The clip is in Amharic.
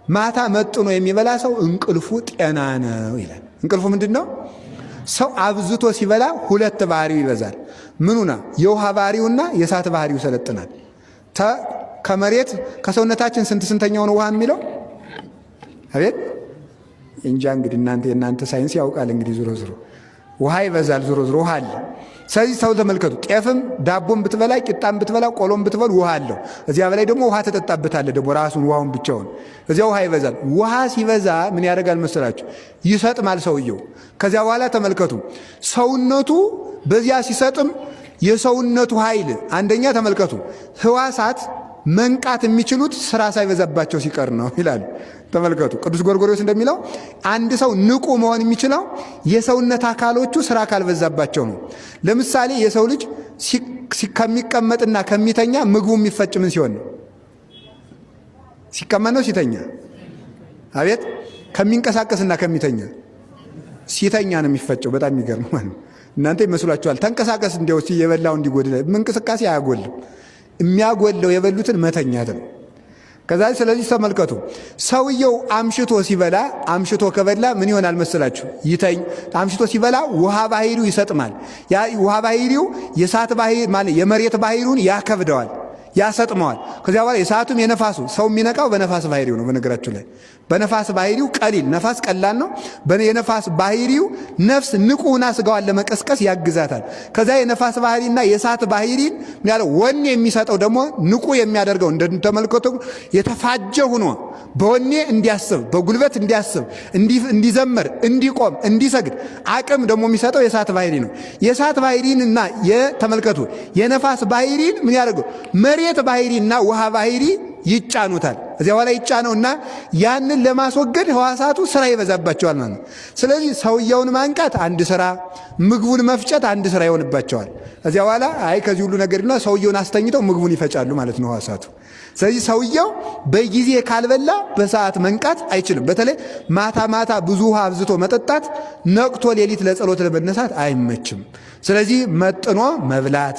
ማታ መጥኖ የሚበላ ሰው እንቅልፉ ጤና ነው ይላል። እንቅልፉ ምንድነው? ሰው አብዝቶ ሲበላ ሁለት ባህሪው ይበዛል። ምኑና? የውሃ ባህሪውና የእሳት ባህሪው ሰለጥናል። ከመሬት ከሰውነታችን ስንተኛው ነው ውሃ የሚለው? አቤት እንጃ እንግዲህ የእናንተ ሳይንስ ያውቃል። እንግዲህ ዞሮ ዞሮ ውሃ ይበዛል። ዞሮ ዞሮ ውሃ አለ። ስለዚህ ሰው ተመልከቱ፣ ጤፍም ዳቦም ብትበላ ቂጣም ብትበላ ቆሎም ብትበል ውሃ አለው። እዚያ በላይ ደግሞ ውሃ ተጠጣበታለ ደግሞ ራሱን ውሃውን ብቻውን። እዚያ ውሃ ይበዛል። ውሃ ሲበዛ ምን ያደርጋል መሰላችሁ? ይሰጥማል ሰውየው። ከዚያ በኋላ ተመልከቱ፣ ሰውነቱ በዚያ ሲሰጥም የሰውነቱ ኃይል አንደኛ ተመልከቱ፣ ህዋሳት መንቃት የሚችሉት ስራ ሳይበዛባቸው ሲቀር ነው ይላሉ። ተመልከቱ ቅዱስ ጎርጎርዮስ እንደሚለው አንድ ሰው ንቁ መሆን የሚችለው የሰውነት አካሎቹ ስራ ካልበዛባቸው ነው። ለምሳሌ የሰው ልጅ ከሚቀመጥና ከሚተኛ ምግቡ የሚፈጭ ምን ሲሆን ነው? ሲቀመጥ ነው ሲተኛ? አቤት ከሚንቀሳቀስና ከሚተኛ ሲተኛ ነው የሚፈጨው። በጣም የሚገርም ማለት ነው። እናንተ ይመስላችኋል ተንቀሳቀስ እንዲያው የበላው እንዲጎድል እንቅስቃሴ አያጎልም። የሚያጎለው የበሉትን መተኛት ነው። ከዛ ስለዚህ ተመልከቱ፣ ሰውየው አምሽቶ ሲበላ አምሽቶ ከበላ ምን ይሆናል መሰላችሁ? ይተኝ። አምሽቶ ሲበላ ውሃ ባህሪው ይሰጥማል። ያ ውሃ ባህሪው የእሳት ባህሪ ማለት የመሬት ባህሪውን ያከብደዋል፣ ያሰጥመዋል። ከዚያ በኋላ የእሳቱም የነፋሱ ሰው የሚነቃው በነፋስ ባህሪው ነው። በነገራችሁ ላይ በነፋስ ባህሪው ቀሊል ነፋስ ቀላል ነው። የነፋስ ባህሪው ነፍስ ንቁ ሆና ስጋዋን ለመቀስቀስ ያግዛታል። ከዚያ የነፋስ ባህሪና የእሳት ባህሪን ያለው ወኔ የሚሰጠው ደግሞ ንቁ የሚያደርገው እንደተመልከቱ የተፋጀ ሆኖ በወኔ እንዲያስብ በጉልበት እንዲያስብ እንዲዘምር እንዲቆም እንዲሰግድ አቅም ደግሞ የሚሰጠው የእሳት ባህሪ ነው። የእሳት ባህሪንና የተመልከቱ የነፋስ ባህሪን ምን ያደርገው መሬት ባህሪና ውሃ ባህሪ ይጫኑታል። እዚያ በኋላ ይጫነውና ያንን ለማስወገድ ህዋሳቱ ስራ ይበዛባቸዋል ማለት ነው። ስለዚህ ሰውየውን ማንቃት አንድ ስራ፣ ምግቡን መፍጨት አንድ ስራ ይሆንባቸዋል። እዚያ በኋላ ከዚህ ሁሉ ነገርና ሰውየውን አስተኝተው ምግቡን ይፈጫሉ ማለት ነው ህዋሳቱ። ስለዚህ ሰውየው በጊዜ ካልበላ በሰዓት መንቃት አይችልም። በተለይ ማታ ማታ ብዙ ውሃ አብዝቶ መጠጣት ነቅቶ ሌሊት ለጸሎት ለመነሳት አይመችም። ስለዚህ መጥኖ መብላት